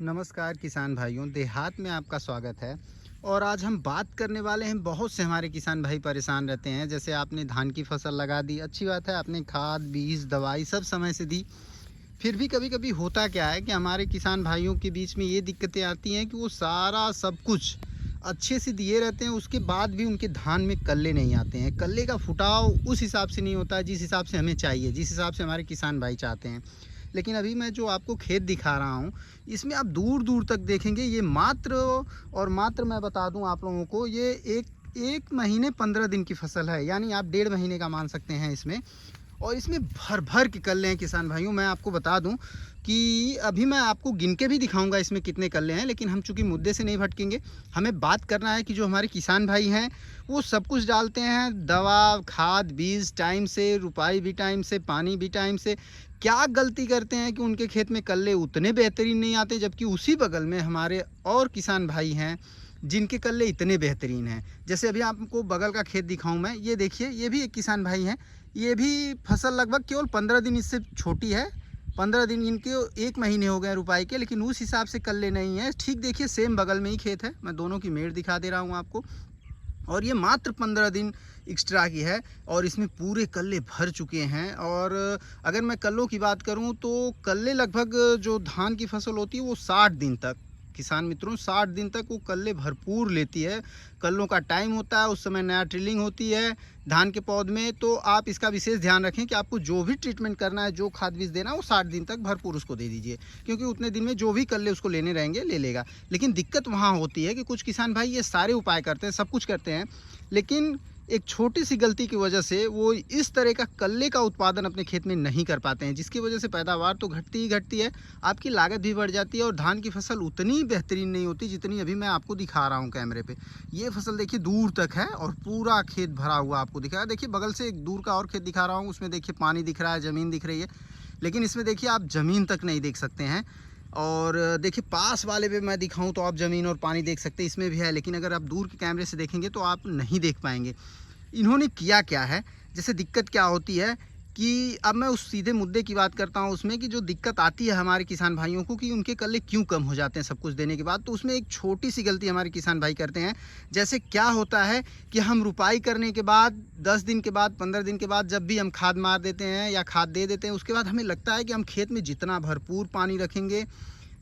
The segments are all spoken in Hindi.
नमस्कार किसान भाइयों, देहात में आपका स्वागत है। और आज हम बात करने वाले हैं, बहुत से हमारे किसान भाई परेशान रहते हैं। जैसे आपने धान की फसल लगा दी, अच्छी बात है, आपने खाद बीज दवाई सब समय से दी, फिर भी कभी कभी होता क्या है कि हमारे किसान भाइयों के बीच में ये दिक्कतें आती हैं कि वो सारा सब कुछ अच्छे से दिए रहते हैं, उसके बाद भी उनके धान में कल्ले नहीं आते हैं। कल्ले का फुटाव उस हिसाब से नहीं होता है जिस हिसाब से हमें चाहिए, जिस हिसाब से हमारे किसान भाई चाहते हैं। लेकिन अभी मैं जो आपको खेत दिखा रहा हूँ, इसमें आप दूर दूर तक देखेंगे, ये मात्र और मात्र मैं बता दूं आप लोगों को, ये एक महीने 15 दिन की फसल है, यानी आप 1.5 महीने का मान सकते हैं इसमें। और इसमें भर भर के कल्ले हैं किसान भाइयों। मैं आपको बता दूं कि अभी मैं आपको गिन के भी दिखाऊंगा इसमें कितने कल्ले हैं, लेकिन हम चूंकि मुद्दे से नहीं भटकेंगे, हमें बात करना है कि जो हमारे किसान भाई हैं वो सब कुछ डालते हैं, दवा खाद बीज टाइम से, रुपाई भी टाइम से, पानी भी टाइम से। क्या गलती करते हैं कि उनके खेत में कल्ले उतने बेहतरीन नहीं आते, जबकि उसी बगल में हमारे और किसान भाई हैं जिनके कल्ले इतने बेहतरीन हैं। जैसे अभी आपको बगल का खेत दिखाऊं मैं, ये देखिए, ये भी एक किसान भाई हैं। ये भी फसल लगभग केवल 15 दिन इससे छोटी है। 15 दिन इनके 1 महीने हो गए रुपाई के, लेकिन उस हिसाब से कल्ले नहीं है। ठीक देखिए, सेम बगल में ही खेत है, मैं दोनों की मेड़ दिखा दे रहा हूँ आपको। और ये मात्र 15 दिन एक्स्ट्रा की है और इसमें पूरे कल्ले भर चुके हैं। और अगर मैं कल्लों की बात करूं तो कल्ले लगभग, जो धान की फसल होती है वो 60 दिन तक, किसान मित्रों 60 दिन तक वो कल्ले भरपूर लेती है। कल्लों का टाइम होता है, उस समय नया ड्रिलिंग होती है धान के पौध में। तो आप इसका विशेष ध्यान रखें कि आपको जो भी ट्रीटमेंट करना है, जो खाद बीज देना है, वो 60 दिन तक भरपूर उसको दे दीजिए, क्योंकि उतने दिन में जो भी कल्ले उसको लेने रहेंगे ले लेगा। लेकिन दिक्कत वहाँ होती है कि कुछ किसान भाई ये सारे उपाय करते हैं, सब कुछ करते हैं, लेकिन एक छोटी सी गलती की वजह से वो इस तरह का कल्ले का उत्पादन अपने खेत में नहीं कर पाते हैं, जिसकी वजह से पैदावार तो घटती ही घटती है, आपकी लागत भी बढ़ जाती है और धान की फसल उतनी बेहतरीन नहीं होती जितनी अभी मैं आपको दिखा रहा हूँ कैमरे पे। ये फसल देखिए दूर तक है और पूरा खेत भरा हुआ आपको दिख रहा है। देखिए बगल से एक दूर का और खेत दिखा रहा हूँ, उसमें देखिए पानी दिख रहा है, ज़मीन दिख रही है, लेकिन इसमें देखिए आप ज़मीन तक नहीं देख सकते हैं। और देखिए पास वाले पे मैं दिखाऊं तो आप ज़मीन और पानी देख सकते हैं, इसमें भी है, लेकिन अगर आप दूर के कैमरे से देखेंगे तो आप नहीं देख पाएंगे। इन्होंने किया क्या है, जैसे दिक्कत क्या होती है कि अब मैं उस सीधे मुद्दे की बात करता हूँ उसमें, कि जो दिक्कत आती है हमारे किसान भाइयों को कि उनके कल्ले क्यों कम हो जाते हैं सब कुछ देने के बाद। तो उसमें एक छोटी सी गलती हमारे किसान भाई करते हैं। जैसे क्या होता है कि हम रुपाई करने के बाद 10 दिन के बाद, 15 दिन के बाद जब भी हम खाद मार देते हैं या खाद दे देते हैं, उसके बाद हमें लगता है कि हम खेत में जितना भरपूर पानी रखेंगे,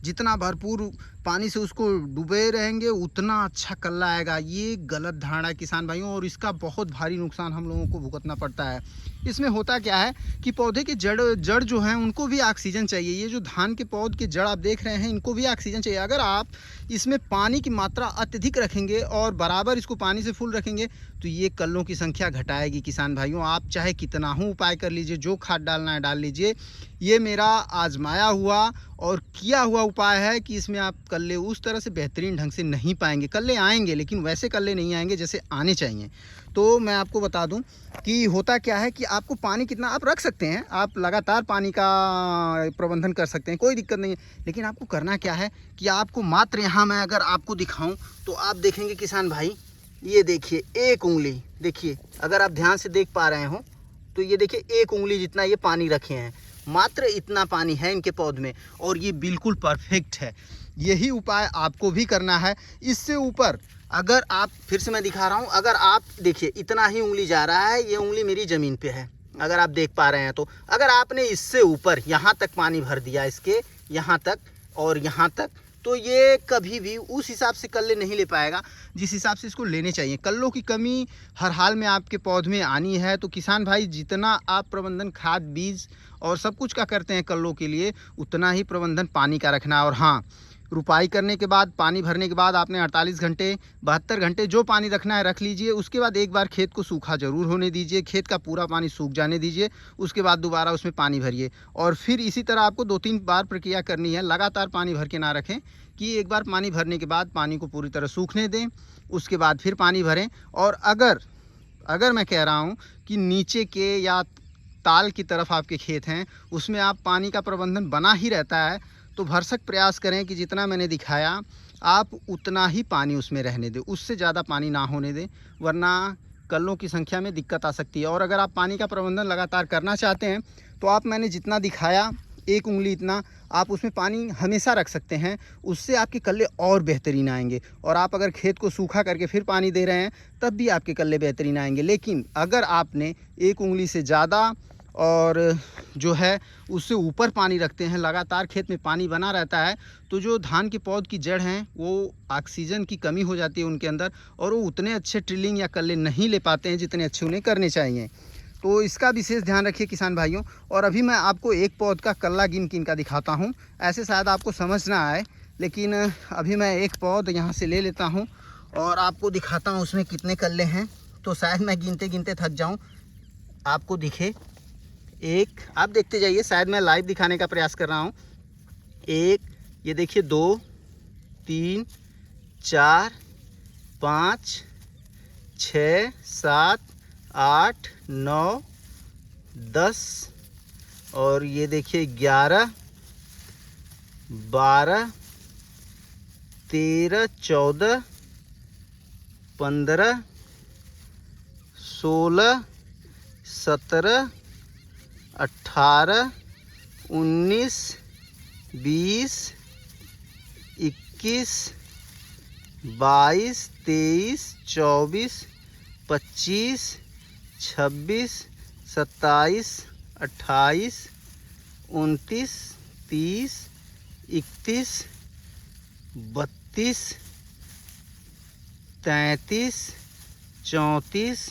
जितना भरपूर पानी से उसको डूबे रहेंगे, उतना अच्छा कल्ला आएगा। ये गलत धारणा है किसान भाइयों, और इसका बहुत भारी नुकसान हम लोगों को भुगतना पड़ता है। इसमें होता क्या है कि पौधे के जड़ जो हैं उनको भी ऑक्सीजन चाहिए। ये जो धान के पौध के जड़ आप देख रहे हैं, इनको भी ऑक्सीजन चाहिए। अगर आप इसमें पानी की मात्रा अत्यधिक रखेंगे और बराबर इसको पानी से फुल रखेंगे तो ये कल्लों की संख्या घटाएगी किसान भाइयों। आप चाहे कितना ही उपाय कर लीजिए, जो खाद डालना है डाल लीजिए, ये मेरा आजमाया हुआ और किया हुआ उपाय है कि इसमें आप कल्ले उस तरह से बेहतरीन ढंग से नहीं पाएंगे। कल्ले आएंगे लेकिन वैसे कल्ले नहीं आएंगे जैसे आने चाहिए। तो मैं आपको बता दूं कि होता क्या है कि आपको पानी कितना आप रख सकते हैं, आप लगातार पानी का प्रबंधन कर सकते हैं, कोई दिक्कत नहीं है। लेकिन आपको करना क्या है कि आपको मात्र, यहाँ मैं अगर आपको दिखाऊं तो आप देखेंगे किसान भाई, ये देखिए एक उंगली, देखिए अगर आप ध्यान से देख पा रहे हो तो ये देखिए एक उंगली जितना ये पानी रखे हैं, मात्र इतना पानी है इनके पौध में, और ये बिल्कुल परफेक्ट है। यही उपाय आपको भी करना है। इससे ऊपर अगर आप, फिर से मैं दिखा रहा हूँ, अगर आप देखिए इतना ही उंगली जा रहा है, ये उंगली मेरी ज़मीन पे है, अगर आप देख पा रहे हैं तो अगर आपने इससे ऊपर यहाँ तक पानी भर दिया, इसके यहाँ तक और यहाँ तक, तो ये कभी भी उस हिसाब से कल्ले नहीं ले पाएगा जिस हिसाब से इसको लेने चाहिए। कल्लों की कमी हर हाल में आपके पौध में आनी है। तो किसान भाई जितना आप प्रबंधन खाद बीज और सब कुछ का करते हैं कल्लों के लिए, उतना ही प्रबंधन पानी का रखना है। और हाँ, रुपाई करने के बाद, पानी भरने के बाद आपने 48 घंटे 72 घंटे जो पानी रखना है रख लीजिए। उसके बाद एक बार खेत को सूखा ज़रूर होने दीजिए, खेत का पूरा पानी सूख जाने दीजिए, उसके बाद दोबारा उसमें पानी भरिए। और फिर इसी तरह आपको 2-3 बार प्रक्रिया करनी है, लगातार पानी भर के ना रखें कि एक बार पानी भरने के बाद पानी को पूरी तरह सूखने दें, उसके बाद फिर पानी भरें। और अगर मैं कह रहा हूँ कि नीचे के या ताल की तरफ आपके खेत हैं, उसमें आप पानी का प्रबंधन बना ही रहता है, तो भरसक प्रयास करें कि जितना मैंने दिखाया आप उतना ही पानी उसमें रहने दें, उससे ज़्यादा पानी ना होने दें, वरना कल्लों की संख्या में दिक्कत आ सकती है। और अगर आप पानी का प्रबंधन लगातार करना चाहते हैं तो आप, मैंने जितना दिखाया 1 उंगली इतना आप उसमें पानी हमेशा रख सकते हैं। उससे आपके कल्ले और बेहतरीन आएंगे। और आप अगर खेत को सूखा करके फिर पानी दे रहे हैं तब भी आपके कल्ले बेहतरीन आएंगे। लेकिन अगर आपने 1 उंगली से ज़्यादा और जो है उससे ऊपर पानी रखते हैं, लगातार खेत में पानी बना रहता है, तो जो धान के पौध की जड़ हैं वो ऑक्सीजन की कमी हो जाती है उनके अंदर, और वो उतने अच्छे ट्रिलिंग या कल्ले नहीं ले पाते हैं जितने अच्छे उन्हें करने चाहिए। तो इसका विशेष ध्यान रखिए किसान भाइयों। और अभी मैं आपको एक पौध का कल्ला गिन गिन का दिखाता हूँ। ऐसे शायद आपको समझ ना आए, लेकिन अभी मैं एक पौध यहाँ से ले लेता हूँ और आपको दिखाता हूँ उसमें कितने कल्ले हैं। तो शायद मैं गिनते गिनते थक जाऊँ, आपको दिखे। एक, आप देखते जाइए, शायद मैं लाइव दिखाने का प्रयास कर रहा हूँ। एक, ये देखिए, 2, 3, 4, 5, 6, 7, 8, 9, 10, और ये देखिए 11, 12, 13, 14, 15, 16, 17, 18, 19, 20, 21, 22, 23, 24, 25, 26, 27, 28, 29, 30, 31, 32, 33, 34,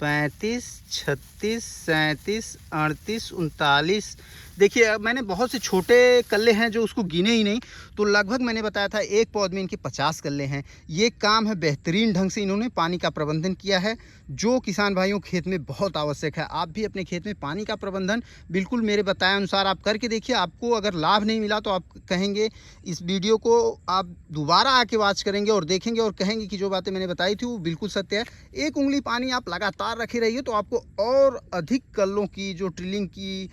35, 36, 37, 38, 39। देखिए, मैंने बहुत से छोटे कल्ले हैं जो उसको गिने ही नहीं, तो लगभग मैंने बताया था एक पौध में इनके 50 कल्ले हैं। ये काम है बेहतरीन ढंग से इन्होंने पानी का प्रबंधन किया है, जो किसान भाइयों खेत में बहुत आवश्यक है। आप भी अपने खेत में पानी का प्रबंधन बिल्कुल मेरे बताए अनुसार आप करके देखिए। आपको अगर लाभ नहीं मिला तो आप कहेंगे, इस वीडियो को आप दोबारा आके वॉच करेंगे और देखेंगे और कहेंगे कि जो बातें मैंने बताई थी वो बिल्कुल सत्य है। 1 उंगली पानी आप लगातार रखे रहिए तो आपको और अधिक कल्लों की जो ट्रिलिंग की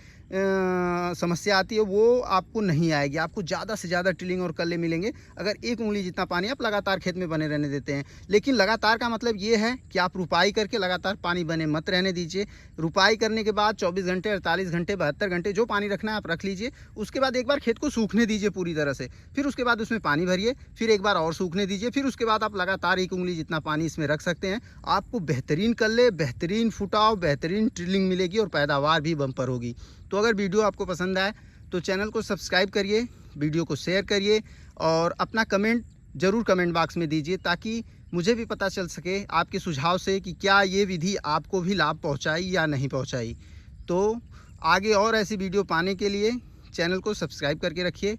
समस्या आती है वो आपको नहीं आएगी। आपको ज़्यादा से ज़्यादा ट्रिलिंग और कल्ले मिलेंगे अगर 1 उंगली जितना पानी आप लगातार खेत में बने रहने देते हैं। लेकिन लगातार का मतलब ये है कि आप रुपाई करके लगातार पानी बने मत रहने दीजिए। रुपाई करने के बाद 24 घंटे, 48 घंटे, 72 घंटे जो पानी रखना है आप रख लीजिए। उसके बाद एक बार खेत को सूखने दीजिए पूरी तरह से, फिर उसके बाद उसमें पानी भरिए, फिर एक बार और सूखने दीजिए, फिर उसके बाद आप लगातार 1 उंगली जितना पानी इसमें रख सकते हैं। आपको बेहतरीन कल्ले, बेहतरीन फुटाव, बेहतरीन ट्रिलिंग मिलेगी और पैदावार भी बम्पर होगी। तो अगर वीडियो आपको पसंद आए तो चैनल को सब्सक्राइब करिए, वीडियो को शेयर करिए और अपना कमेंट ज़रूर कमेंट बॉक्स में दीजिए, ताकि मुझे भी पता चल सके आपके सुझाव से कि क्या ये विधि आपको भी लाभ पहुंचाई या नहीं पहुंचाई। तो आगे और ऐसी वीडियो पाने के लिए चैनल को सब्सक्राइब करके रखिए।